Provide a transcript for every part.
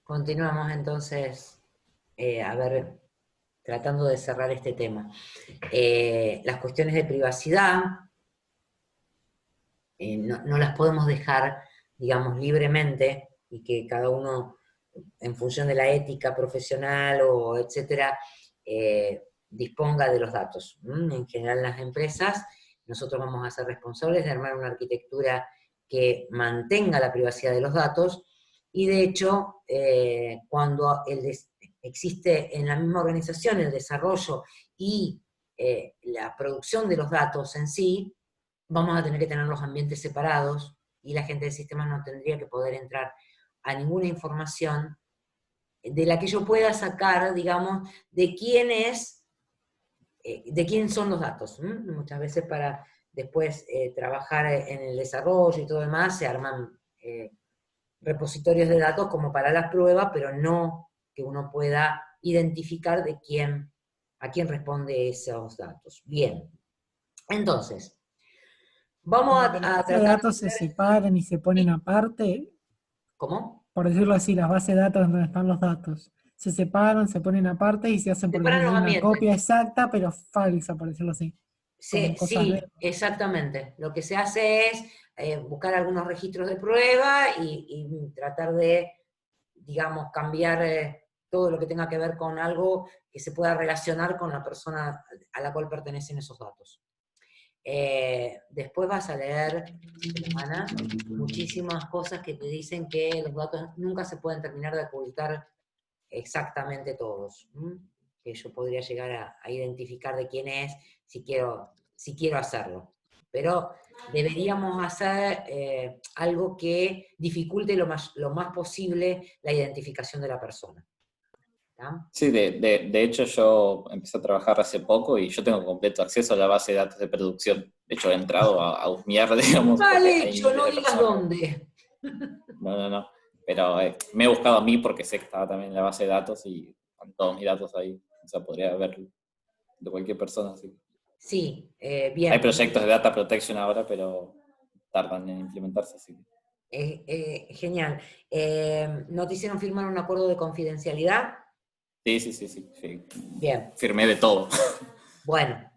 Continuamos entonces, a ver, tratando de cerrar este tema. Las cuestiones de privacidad no las podemos dejar, digamos, libremente y que cada uno, en función de la ética profesional o etcétera, disponga de los datos. En general, las empresas, nosotros vamos a ser responsables de armar una arquitectura que mantenga la privacidad de los datos, y de hecho, cuando existe en la misma organización el desarrollo y la producción de los datos en sí, vamos a tener que tener los ambientes separados y la gente del sistema no tendría que poder entrar a ninguna información de la que yo pueda sacar, digamos, de quién es, de quién son los datos. Muchas veces para después trabajar en el desarrollo y todo demás, se arman repositorios de datos como para las pruebas, pero no que uno pueda identificar de quién, a quién responde esos datos. Bien, entonces, vamos Como que las a bases de tratar datos se de ver... separan y se ponen aparte, ¿Cómo? por decirlo así, las bases de datos donde están los datos. Se separan, se ponen aparte y se hacen, por Separan decirlo los así, una ambientes. copia exacta, pero falsa, por decirlo así. Con cosas de... Sí, exactamente. Lo que se hace es buscar algunos registros de prueba y tratar de, digamos, cambiar todo lo que tenga que ver con algo que se pueda relacionar con la persona a la cual pertenecen esos datos. Después vas a leer, Ana, muchísimas cosas que te dicen que los datos nunca se pueden terminar de ocultar exactamente todos. Que yo podría llegar a identificar de quién es si quiero hacerlo. Pero deberíamos hacer algo que dificulte lo más posible la identificación de la persona. ¿Tá? Sí, de hecho yo empecé a trabajar hace poco y yo tengo completo acceso a la base de datos de producción. De hecho he entrado a husmear, digamos, Mal porque hay hecho, miles no de digas personas. dónde. No. Pero me he buscado a mí porque sé que estaba también en la base de datos y están todos mis datos ahí. O sea, podría ver de cualquier persona. Así. Sí, Hay bien. proyectos de data protection ahora, pero tardan en implementarse. Así. Genial. ¿No te hicieron firmar un acuerdo de confidencialidad? Sí. Bien. Firmé de todo. Bueno,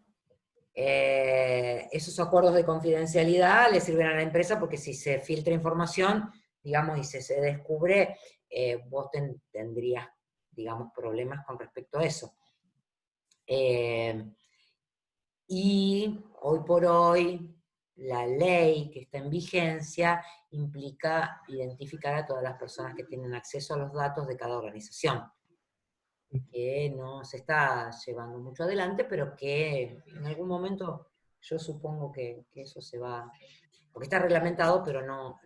esos acuerdos de confidencialidad le sirven a la empresa porque si se filtra información, digamos, y se descubre, vos tendrías, digamos, problemas con respecto a eso. Y hoy por hoy, la ley que está en vigencia implica identificar a todas las personas que tienen acceso a los datos de cada organización, que no se está llevando mucho adelante, pero que en algún momento yo supongo que eso se va, porque está reglamentado, pero no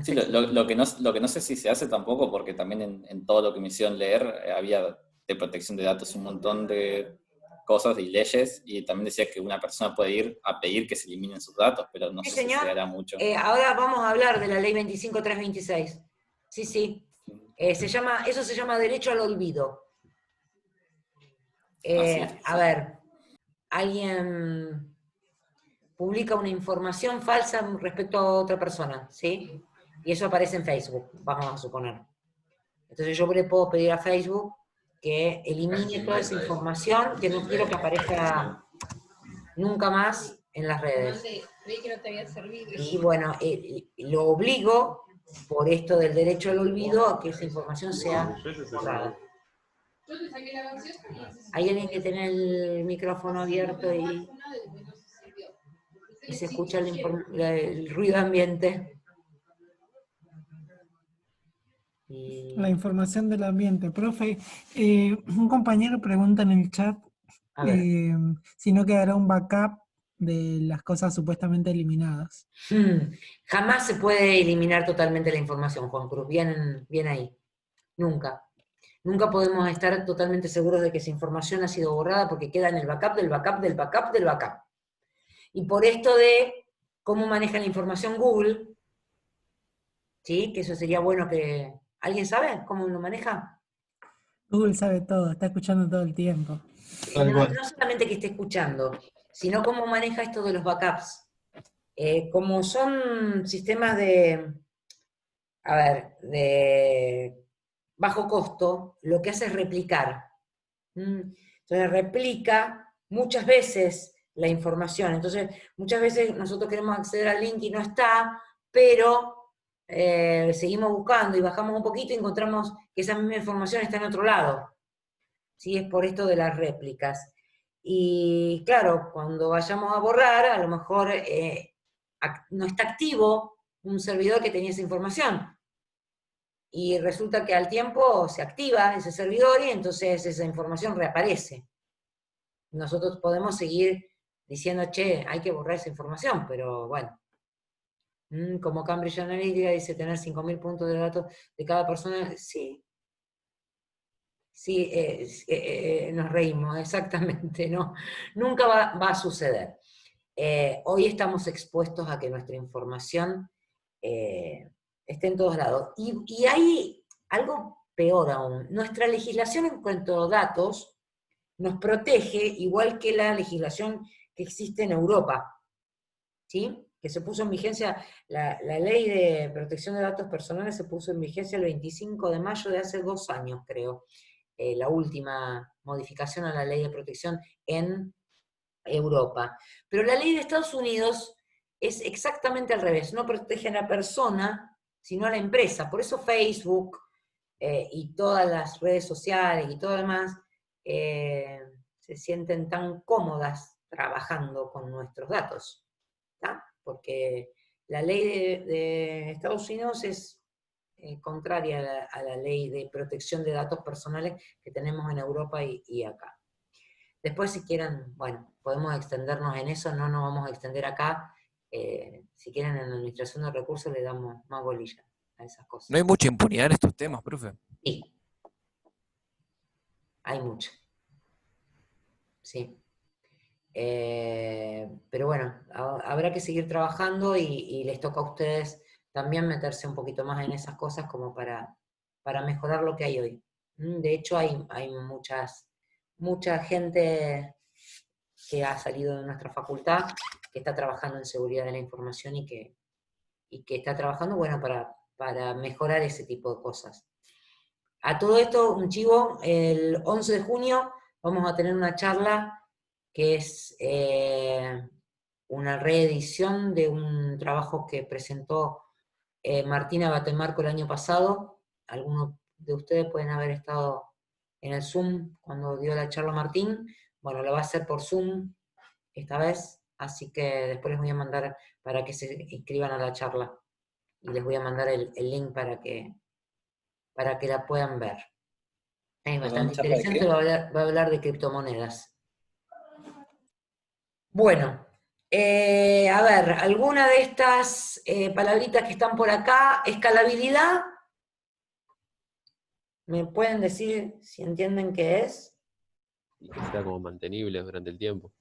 Sí, está explícito. lo que no sé si se hace tampoco, porque también en todo lo que me hicieron leer había de protección de datos un montón de cosas y leyes, y también decía que una persona puede ir a pedir que se eliminen sus datos, pero no Sí, sé si se señor. hará mucho. Ahora vamos a hablar de la ley 25326. Sí, sí. Eso se llama derecho al olvido. Así es. A ver, alguien publica una información falsa respecto a otra persona, ¿sí? Y eso aparece en Facebook, vamos a suponer. Entonces yo le puedo pedir a Facebook que elimine toda esa información que no quiero que aparezca nunca más en las redes. Y bueno, lo obligo, por esto del derecho al olvido, a que esa información sea borrada. Hay alguien que tiene el micrófono abierto y se escucha el ruido ambiente. La Y, información del ambiente. Profe, un compañero pregunta en el chat a ver, si no quedará un backup de las cosas supuestamente eliminadas. jamás se puede eliminar totalmente la información, Juan Cruz, bien ahí, nunca. Nunca podemos estar totalmente seguros de que esa información ha sido borrada porque queda en el backup del backup del backup del backup. Y por esto de cómo maneja la información Google, ¿sí? Que eso sería bueno que... ¿Alguien sabe cómo lo maneja? Google sabe todo, está escuchando todo el tiempo. No, no solamente que esté escuchando, sino cómo maneja esto de los backups. Como son sistemas de, a ver, de bajo costo, lo que hace es replicar. Entonces replica muchas veces la información. Entonces muchas veces nosotros queremos acceder al link y no está, pero seguimos buscando y bajamos un poquito y encontramos que esa misma información está en otro lado. ¿Sí? Es por esto de las réplicas. Y claro, cuando vayamos a borrar, a lo mejor no está activo un servidor que tenía esa información. Y resulta que al tiempo se activa ese servidor y entonces esa información reaparece. Nosotros podemos seguir diciendo, che, hay que borrar esa información, pero bueno. Como Cambridge Analytica dice tener 5.000 puntos de datos de cada persona, sí. Sí, nos reímos, exactamente, ¿no? Nunca va a suceder. Hoy estamos expuestos a que nuestra información esté en todos lados. Y hay algo peor aún. Nuestra legislación en cuanto a datos nos protege igual que la legislación que existe en Europa, ¿sí? Que se puso en vigencia, la ley de protección de datos personales se puso en vigencia el 25 de mayo de hace 2 años, creo. La última modificación a la ley de protección en Europa. Pero la ley de Estados Unidos es exactamente al revés, no protege a la persona, sino a la empresa. Por eso Facebook y todas las redes sociales y todo lo demás se sienten tan cómodas trabajando con nuestros datos, ¿tá? Porque la ley de Estados Unidos es contraria a la ley de protección de datos personales que tenemos en Europa y acá. Después, si quieren, bueno, podemos extendernos en eso, no nos vamos a extender acá. Si quieren, en la administración de recursos le damos más bolilla a esas cosas. ¿No hay mucha impunidad en estos temas, profe? Sí, hay mucha. Sí. Pero bueno, habrá que seguir trabajando y les toca a ustedes también meterse un poquito más en esas cosas como para mejorar lo que hay hoy. De hecho, hay mucha gente que ha salido de nuestra facultad, que está trabajando en seguridad de la información y que está trabajando, bueno, para mejorar ese tipo de cosas. A todo esto, un chivo, el 11 de junio vamos a tener una charla que es una reedición de un trabajo que presentó Martina Batemarco el año pasado. Algunos de ustedes pueden haber estado en el Zoom cuando dio la charla Martín. Bueno, lo va a hacer por Zoom esta vez, así que después les voy a mandar para que se inscriban a la charla. Y les voy a mandar el link para que la puedan ver. Es bastante interesante, va a hablar de criptomonedas. Bueno, a ver, alguna de estas palabritas que están por acá, escalabilidad, ¿me pueden decir si entienden qué es? Y que sea como mantenible durante el tiempo.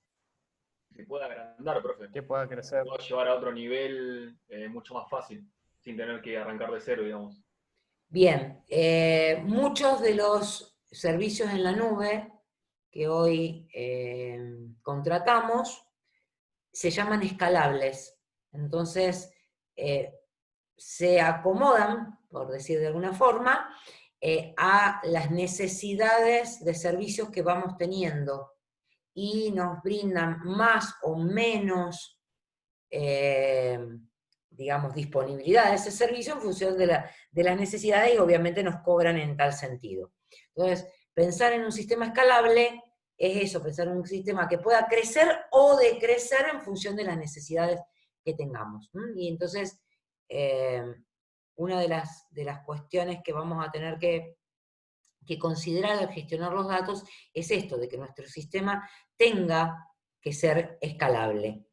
Que pueda agrandar, profe. Que pueda crecer. Que pueda llevar a otro nivel mucho más fácil, sin tener que arrancar de cero, digamos. Bien, muchos de los servicios en la nube que hoy contratamos se llaman escalables. Entonces, se acomodan, por decir de alguna forma, a las necesidades de servicios que vamos teniendo y nos brindan más o menos, digamos, disponibilidad de ese servicio en función de las necesidades y obviamente nos cobran en tal sentido. Entonces, pensar en un sistema escalable es eso, pensar en un sistema que pueda crecer o decrecer en función de las necesidades que tengamos. Y entonces, una de las cuestiones que vamos a tener que considerar al gestionar los datos es esto, de que nuestro sistema tenga que ser escalable.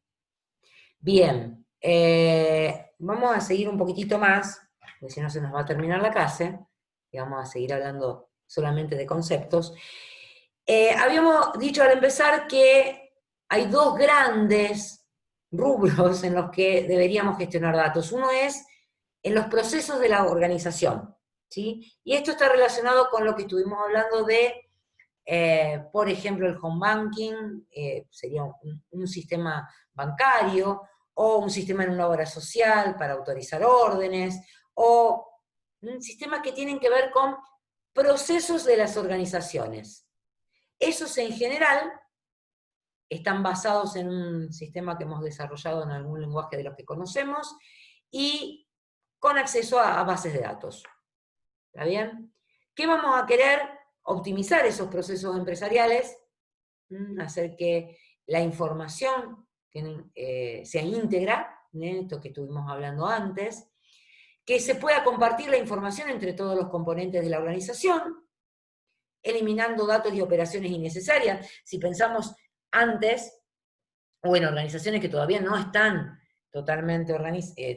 Bien, vamos a seguir un poquitito más, porque si no se nos va a terminar la clase, y vamos a seguir hablando solamente de conceptos. Habíamos dicho al empezar que hay 2 grandes rubros en los que deberíamos gestionar datos. Uno es en los procesos de la organización, ¿sí? Y esto está relacionado con lo que estuvimos hablando de, por ejemplo, el home banking, sería un sistema bancario, o un sistema en una obra social para autorizar órdenes, o sistemas que tienen que ver con procesos de las organizaciones. Esos en general están basados en un sistema que hemos desarrollado en algún lenguaje de los que conocemos y con acceso a bases de datos. ¿Está bien? ¿Qué vamos a querer? Optimizar esos procesos empresariales, hacer que la información sea íntegra, esto que estuvimos hablando antes, que se pueda compartir la información entre todos los componentes de la organización, eliminando datos y operaciones innecesarias. Si pensamos antes, o en organizaciones que todavía no están totalmente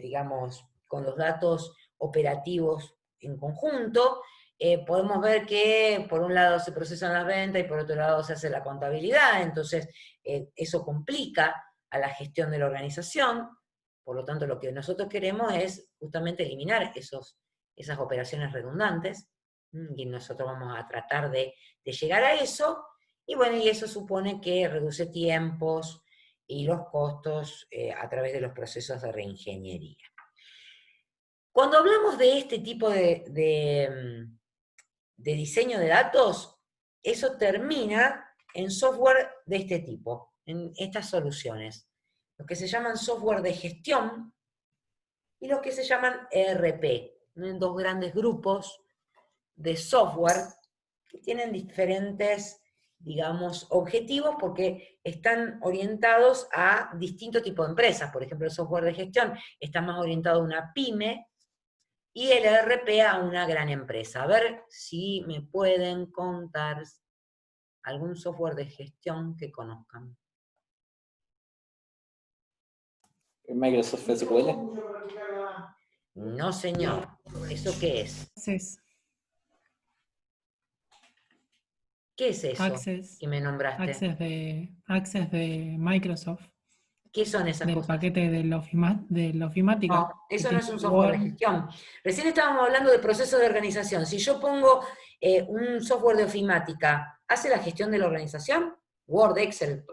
digamos, con los datos operativos en conjunto, podemos ver que por un lado se procesan las ventas y por otro lado se hace la contabilidad, entonces eso complica a la gestión de la organización. Por lo tanto, lo que nosotros queremos es justamente eliminar esas operaciones redundantes, y nosotros vamos a tratar de llegar a eso, y bueno, y eso supone que reduce tiempos y los costos a través de los procesos de reingeniería. Cuando hablamos de este tipo de diseño de datos, eso termina en software de este tipo, en estas soluciones, los que se llaman software de gestión y los que se llaman ERP, en dos grandes grupos de software que tienen diferentes, digamos, objetivos porque están orientados a distintos tipos de empresas. Por ejemplo, el software de gestión está más orientado a una pyme y el ERP a una gran empresa. A ver si me pueden contar algún software de gestión que conozcan. Microsoft SQL. No, señor. ¿Eso qué es? Access, ¿Qué es eso Access, que me nombraste? Access de Microsoft, ¿Qué son esas del cosas? paquete de la ofimática. No, eso no es un software de Word. gestión. Recién estábamos hablando de procesos de organización. Si yo pongo un software de ofimática, ¿hace la gestión de la organización? Word, Excel,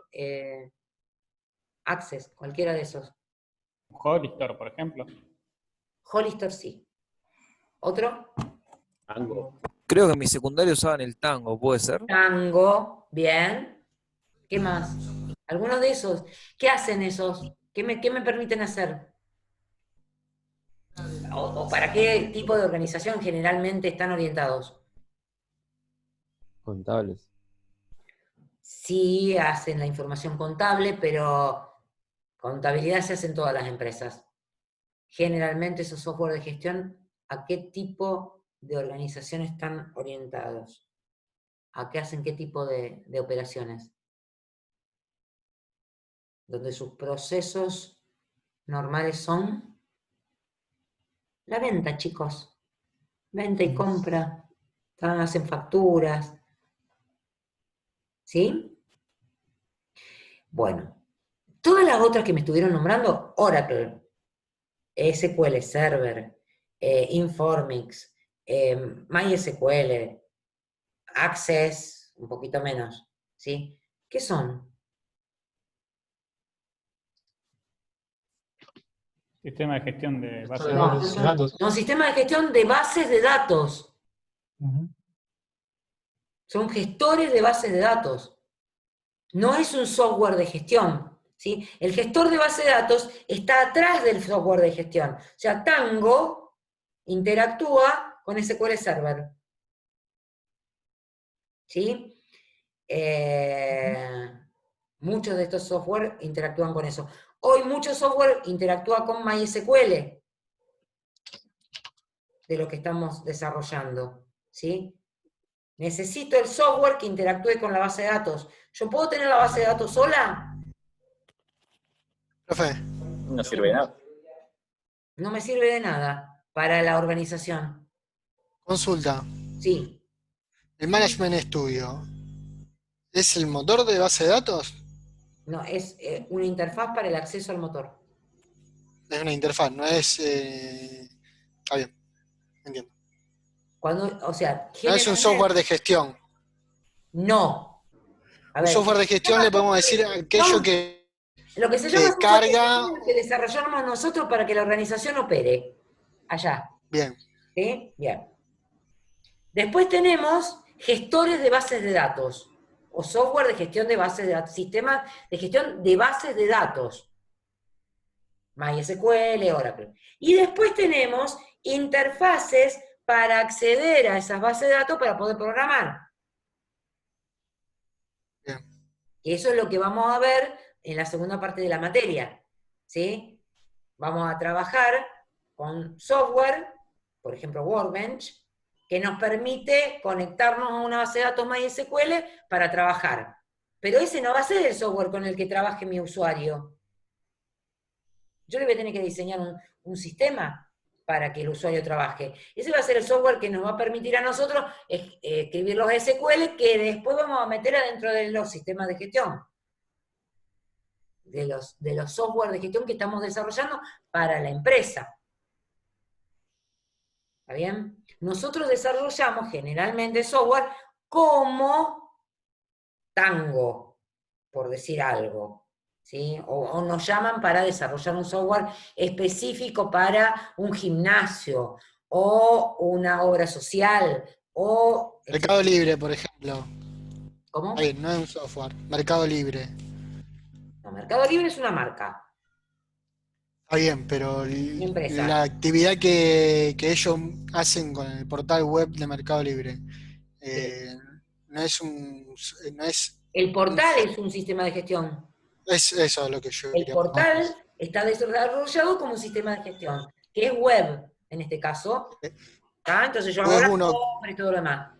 Access, cualquiera de esos. Hollister, por ejemplo. Hollister sí. ¿Otro? Tango. Creo que en mi secundario usaban el Tango, ¿puede ser? Tango, bien. ¿Qué más? Algunos de esos. ¿Qué hacen esos? ¿Qué me permiten hacer? ¿O para qué tipo de organización generalmente están orientados? Contables. Sí, hacen la información contable, pero contabilidad se hace en todas las empresas. Generalmente esos software de gestión, ¿a qué tipo de organización están orientados? ¿A qué hacen qué tipo de operaciones? Donde sus procesos normales son la venta, chicos. Venta y compra. Hacen facturas. ¿Sí? Bueno, todas las otras que me estuvieron nombrando, Oracle, SQL Server, Informix, MySQL, Access, un poquito menos, ¿sí? ¿Qué son? Sistema de gestión de bases de No, datos. son sistemas de gestión de bases de datos. Ujú. Son gestores de bases de datos. No es un software de gestión, ¿sí? El gestor de base de datos está atrás del software de gestión. O sea, Tango interactúa con SQL Server. ¿Sí? Muchos de estos software interactúan con eso. Hoy mucho software interactúa con MySQL, de lo que estamos desarrollando, ¿sí? Necesito el software que interactúe con la base de datos. ¿Yo puedo tener la base de datos sola? Profe, No sirve de nada. No me sirve de nada para la organización. consulta. Sí. ¿El Management Studio es el motor de base de datos? No, es una interfaz para el acceso al motor. Es una interfaz, no es... Está bien, entiendo. O sea, No es un software de gestión. No. A Un ver, software de gestión le podemos decir aquello que lo que se llama software de carga... gestión es lo que desarrollamos nosotros para que la organización opere. Allá. Bien. ¿Sí? Bien. Después tenemos gestores de bases de datos, o software de gestión de bases de datos, sistemas de gestión de bases de datos. MySQL, Oracle. Y después tenemos interfaces para acceder a esas bases de datos para poder programar. Bien. Y eso es lo que vamos a ver en la segunda parte de la materia, ¿sí? Vamos a trabajar con software, por ejemplo Workbench, que nos permite conectarnos a una base de datos MySQL para trabajar. Pero ese no va a ser el software con el que trabaje mi usuario. Yo le voy a tener que diseñar un sistema para que el usuario trabaje. Ese va a ser el software que nos va a permitir a nosotros escribir los SQL que después vamos a meter adentro de los sistemas de gestión. De los software de gestión que estamos desarrollando para la empresa. ¿Está bien? Nosotros desarrollamos generalmente software como Tango, por decir algo. ¿Sí? O nos llaman para desarrollar un software específico para un gimnasio, o una obra social, o... Mercado Libre, por ejemplo. ¿Cómo? Ahí, no es un software. Mercado Libre. No, Mercado Libre es una marca. Está bien, pero Una empresa. la actividad que ellos hacen con el portal web de Mercado Libre no es no es, El portal es un sistema de gestión. es eso lo que yo El quería portal está desarrollado como un sistema de gestión, que es web, en este caso. ¿Tá? Entonces yo hago Web la uno- compra y todo lo demás.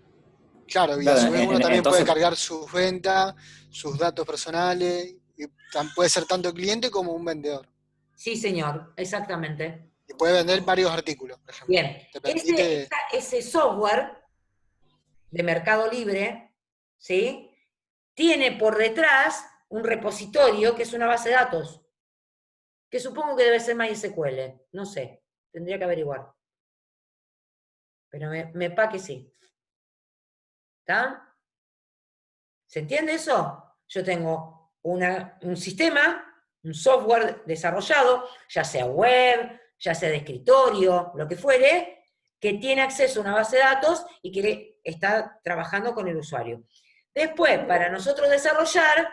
Claro, y Claro, a su vez uno también entonces, puede cargar sus ventas, sus datos personales, y puede ser tanto cliente como un vendedor. Sí, señor, exactamente. Y puede vender varios artículos, por ejemplo. Bien, Te permite, ese software de Mercado Libre, ¿sí? Tiene por detrás un repositorio que es una base de datos, que supongo que debe ser MySQL, no sé, tendría que averiguar. Pero me pa' que sí. ¿Está? ¿Se entiende eso? Yo tengo un sistema, un software desarrollado, ya sea web, ya sea de escritorio, lo que fuere, que tiene acceso a una base de datos y que está trabajando con el usuario. Después, para nosotros desarrollar,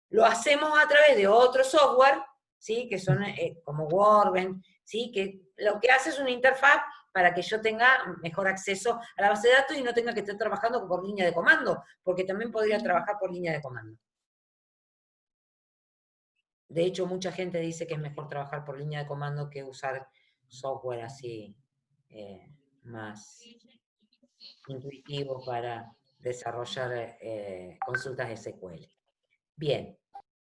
lo hacemos a través de otro software, ¿sí? Que son como Workbench, ¿sí? Que lo que hace es una interfaz para que yo tenga mejor acceso a la base de datos y no tenga que estar trabajando por línea de comando, porque también podría trabajar por línea de comando. De hecho, mucha gente dice que es mejor trabajar por línea de comando que usar software así más intuitivo para desarrollar consultas SQL. Bien.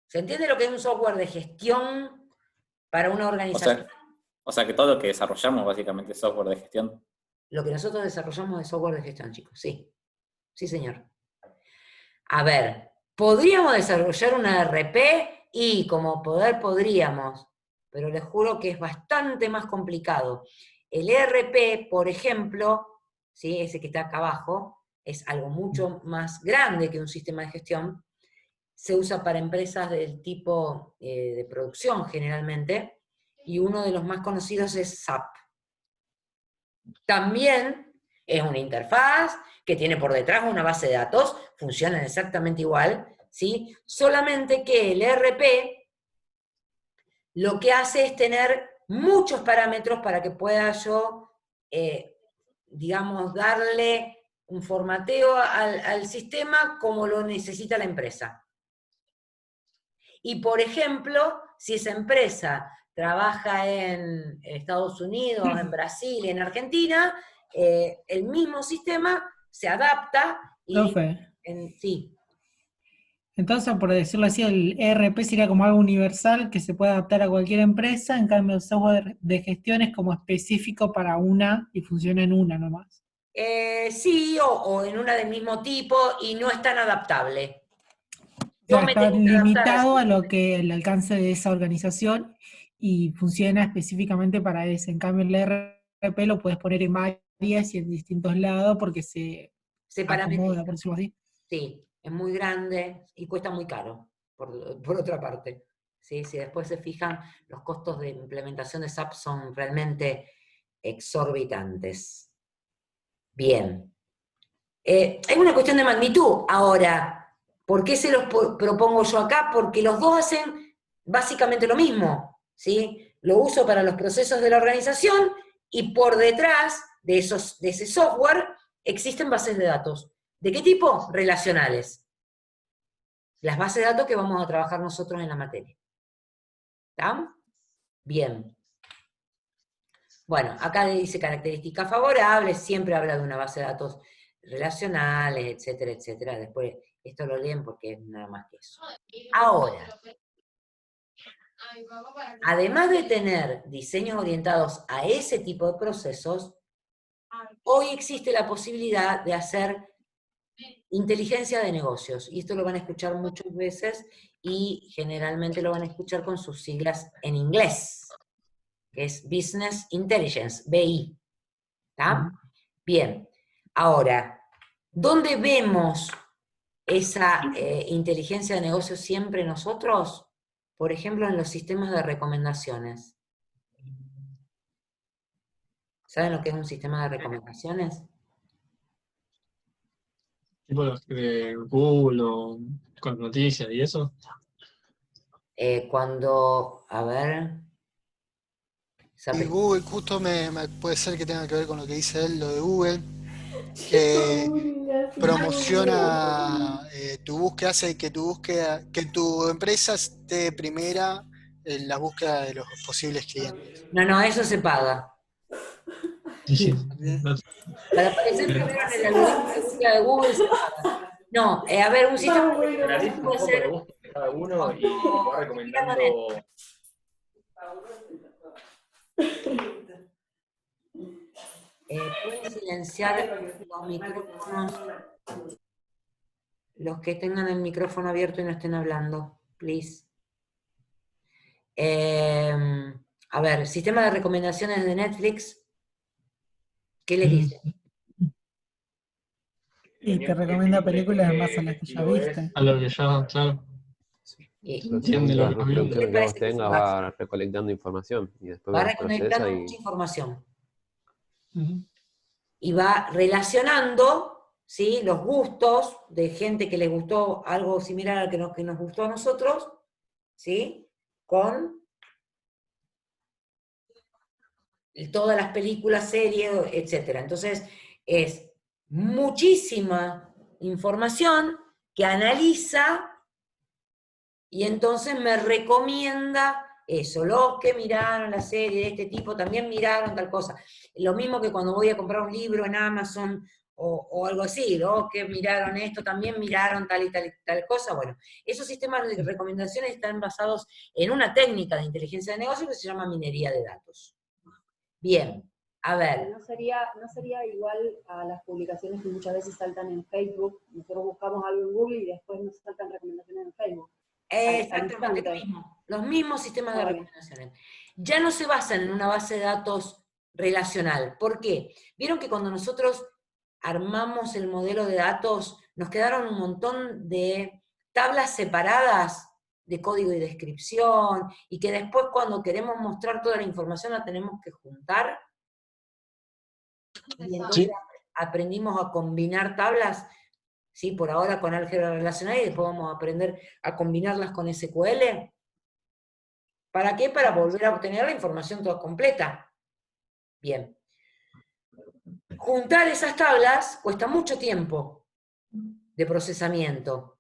¿Se entiende lo que es un software de gestión para una organización? o sea que todo lo que desarrollamos básicamente es software de gestión. Lo que nosotros desarrollamos es software de gestión, chicos, sí. Sí, señor. A ver, ¿podríamos desarrollar una ERP? Y como poder podríamos, pero les juro que es bastante más complicado. El ERP, por ejemplo, ¿sí? Ese que está acá abajo, es algo mucho más grande que un sistema de gestión. Se usa para empresas del tipo de producción generalmente, y uno de los más conocidos es SAP. También es una interfaz que tiene por detrás una base de datos, funcionan exactamente igual, ¿sí? Solamente que el ERP lo que hace es tener muchos parámetros para que pueda yo, digamos, darle un formateo al sistema como lo necesita la empresa. Y, por ejemplo, si esa empresa trabaja en Estados Unidos, en Brasil, en Argentina, el mismo sistema se adapta y... Profe, Sí. entonces, por decirlo así, el ERP sería como algo universal que se puede adaptar a cualquier empresa, en cambio el software de gestión es como específico para una y funciona en una nomás. Sí, o en una del mismo tipo y no es tan adaptable. O Yo sea, me está tengo que adaptar limitado a al lo que el alcance de esa organización y funciona específicamente para ese. En cambio, el ERP lo puedes poner en varias y en distintos lados porque se acomoda, por decirlo así. Sí, es muy grande y cuesta muy caro, por otra parte. ¿Sí? Si después se fijan, los costos de implementación de SAP son realmente exorbitantes. Bien. Es una cuestión de magnitud. Ahora, ¿por qué se los propongo yo acá? Porque los dos hacen básicamente lo mismo, ¿sí? Lo uso para los procesos de la organización y por detrás de ese software existen bases de datos. ¿De qué tipo? Relacionales. Las bases de datos que vamos a trabajar nosotros en la materia. ¿Está? Bien. Bueno, acá dice características favorables, siempre habla de una base de datos relacionales, etcétera, etcétera. Después, esto lo leen porque es nada más que eso. Ahora, además de tener diseños orientados a ese tipo de procesos, hoy existe la posibilidad de hacer inteligencia de negocios, y esto lo van a escuchar muchas veces, y generalmente lo van a escuchar con sus siglas en inglés, que es Business Intelligence, BI. ¿Está? Bien. Ahora, ¿dónde vemos esa inteligencia de negocios siempre nosotros? Por ejemplo, en los sistemas de recomendaciones. ¿Saben lo que es un sistema de recomendaciones? Tipo los de Google o con noticias y eso. A ver... Y Google, justo puede ser que tenga que ver con lo que dice él, lo de Google, que promociona tu búsqueda, hace que que tu empresa esté primera en la búsqueda de los posibles clientes. No, eso se paga. Para aparecer primero en el algoritmo de búsqueda de Google se paga. No, a ver, un sistema Analiza un poco de búsqueda de cada uno y va recomendando. Pueden silenciar los micrófonos, los que tengan el micrófono abierto y no estén hablando, please. A ver, sistema de recomendaciones de Netflix, ¿qué les dice? Y te recomienda películas en base a las que ya viste. A lo que ya, claro. Según las reproducciones que vos tengas, va recolectando información y después Va vos recolectando procesa mucha información. Y va relacionando, ¿sí?, los gustos de gente que le gustó algo similar al que nos gustó a nosotros, ¿sí?, con todas las películas, series, etc. Entonces, es muchísima información que analiza y entonces me recomienda eso. Los que miraron la serie de este tipo también miraron tal cosa. Lo mismo que cuando voy a comprar un libro en Amazon o algo así, los que miraron esto también miraron tal y tal cosa. Bueno, esos sistemas de recomendaciones están basados en una técnica de inteligencia de negocio que se llama minería de datos. Bien, a ver. ¿No sería igual a las publicaciones que muchas veces saltan en Facebook? Nosotros buscamos algo en Google y después nos saltan recomendaciones en Facebook. Exactamente lo mismo. Los mismos sistemas de recomendaciones. Ya no se basan en una base de datos relacional. ¿Por qué? Vieron que cuando nosotros armamos el modelo de datos, nos quedaron un montón de tablas separadas de código y descripción, y que después cuando queremos mostrar toda la información la tenemos que juntar. Y entonces aprendimos a combinar tablas, ¿sí?, por ahora con álgebra relacional, y después vamos a aprender a combinarlas con SQL. ¿Para qué? Para volver a obtener la información toda completa. Bien. Juntar esas tablas cuesta mucho tiempo de procesamiento.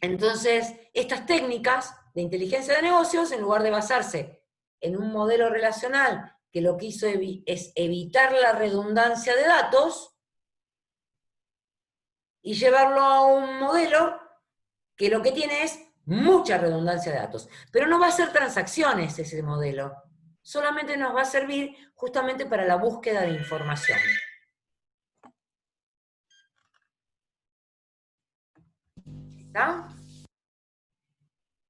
Entonces, estas técnicas de inteligencia de negocios, en lugar de basarse en un modelo relacional que lo que hizo es evitar la redundancia de datos, y llevarlo a un modelo que lo que tiene es mucha redundancia de datos. Pero no va a hacer transacciones ese modelo, solamente nos va a servir justamente para la búsqueda de información. ¿Está?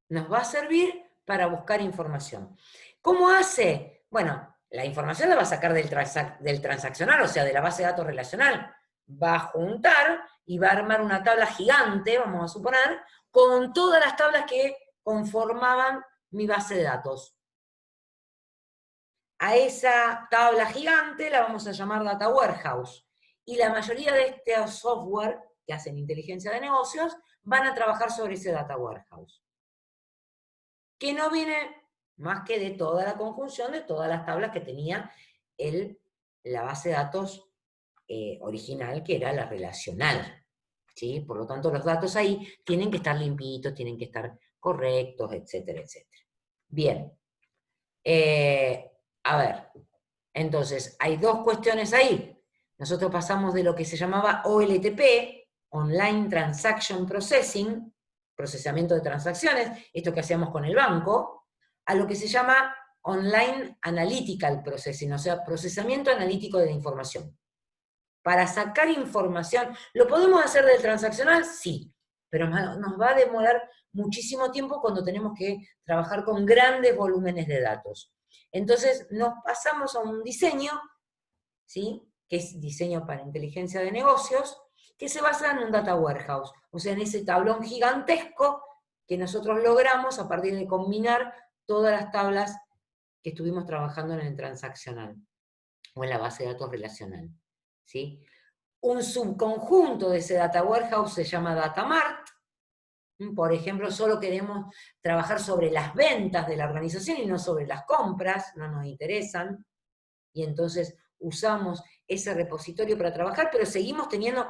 Nos va a servir para buscar información. ¿Cómo hace? Bueno, la información la va a sacar del transaccional, o sea, de la base de datos relacional. Va a juntar y va a armar una tabla gigante, vamos a suponer, con todas las tablas que conformaban mi base de datos. A esa tabla gigante la vamos a llamar Data Warehouse. y la mayoría de estos software que hacen inteligencia de negocios van a trabajar sobre ese data warehouse, que no viene más que de toda la conjunción de todas las tablas que tenía la base de datos original, que era la relacional, ¿sí? Por lo tanto, los datos ahí tienen que estar limpitos, tienen que estar correctos, etcétera, etcétera. Bien. A ver, entonces, hay dos cuestiones ahí. Nosotros pasamos de lo que se llamaba OLTP, Online Transaction Processing, procesamiento de transacciones, esto que hacíamos con el banco, a lo que se llama Online Analytical Processing, o sea, procesamiento analítico de la información. Para sacar información, ¿lo podemos hacer del transaccional? Sí, pero nos va a demorar muchísimo tiempo cuando tenemos que trabajar con grandes volúmenes de datos. Entonces nos pasamos a un diseño, ¿sí? Que es diseño para inteligencia de negocios, que se basa en un data warehouse, o sea, en ese tablón gigantesco que nosotros logramos a partir de combinar todas las tablas que estuvimos trabajando en el transaccional, o en la base de datos relacional, ¿sí? Un subconjunto de ese data warehouse se llama data mart. Por ejemplo, solo queremos trabajar sobre las ventas de la organización y no sobre las compras, no nos interesan, y entonces usamos ese repositorio para trabajar, pero seguimos teniendo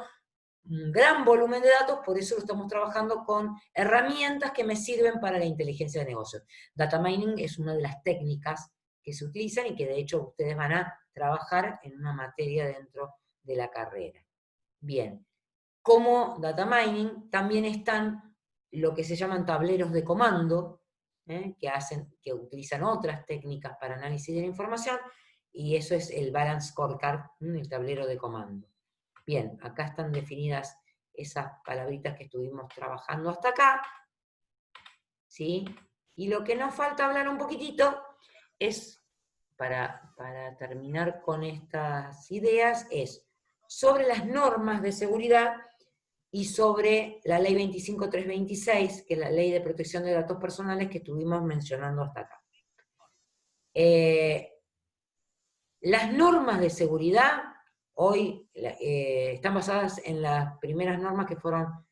un gran volumen de datos, por eso lo estamos trabajando con herramientas que me sirven para la inteligencia de negocios. Data mining es una de las técnicas que se utilizan y que de hecho ustedes van a trabajar en una materia dentro de la carrera. Bien, como data mining también están lo que se llaman tableros de comando, que utilizan otras técnicas para análisis de la información, y eso es el Balance Scorecard, el tablero de comando. Bien, acá están definidas esas palabritas que estuvimos trabajando hasta acá, ¿sí? Y lo que nos falta hablar un poquitito es, para terminar con estas ideas, es sobre las normas de seguridad y sobre la ley 25326, que es la ley de protección de datos personales que estuvimos mencionando hasta acá. Las normas de seguridad hoy están basadas en las primeras normas que fueron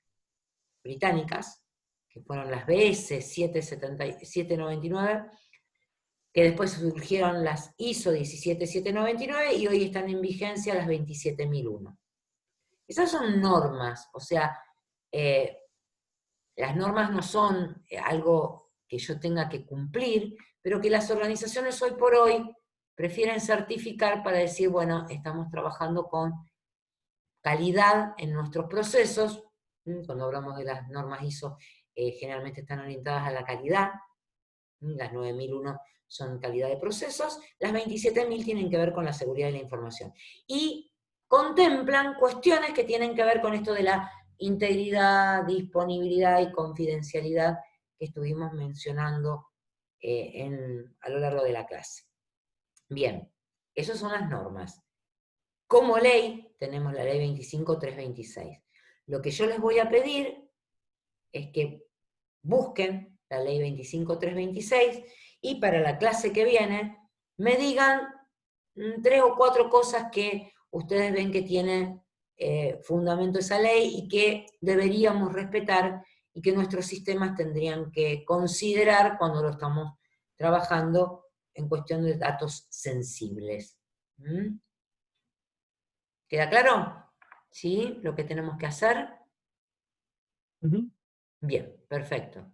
británicas, que fueron las BS 799, que después surgieron las ISO 17799 y hoy están en vigencia las 27001. Esas son normas, o sea, las normas no son algo que yo tenga que cumplir, pero que las organizaciones hoy por hoy prefieren certificar para decir, bueno, estamos trabajando con calidad en nuestros procesos. Cuando hablamos de las normas ISO, generalmente están orientadas a la calidad. Las 9001 son calidad de procesos, las 27000 tienen que ver con la seguridad de la información. Y contemplan cuestiones que tienen que ver con esto de la integridad, disponibilidad y confidencialidad que estuvimos mencionando a lo largo de la clase. Bien, esas son las normas. Como ley, tenemos la ley 25326. Lo que yo les voy a pedir es que busquen la ley 25326 y para la clase que viene me digan 3 o 4 cosas que ustedes ven que tienen fundamento esa ley y que deberíamos respetar y que nuestros sistemas tendrían que considerar cuando lo estamos trabajando en cuestión de datos sensibles. ¿Queda claro? ¿Sí? Lo que tenemos que hacer. Bien, perfecto.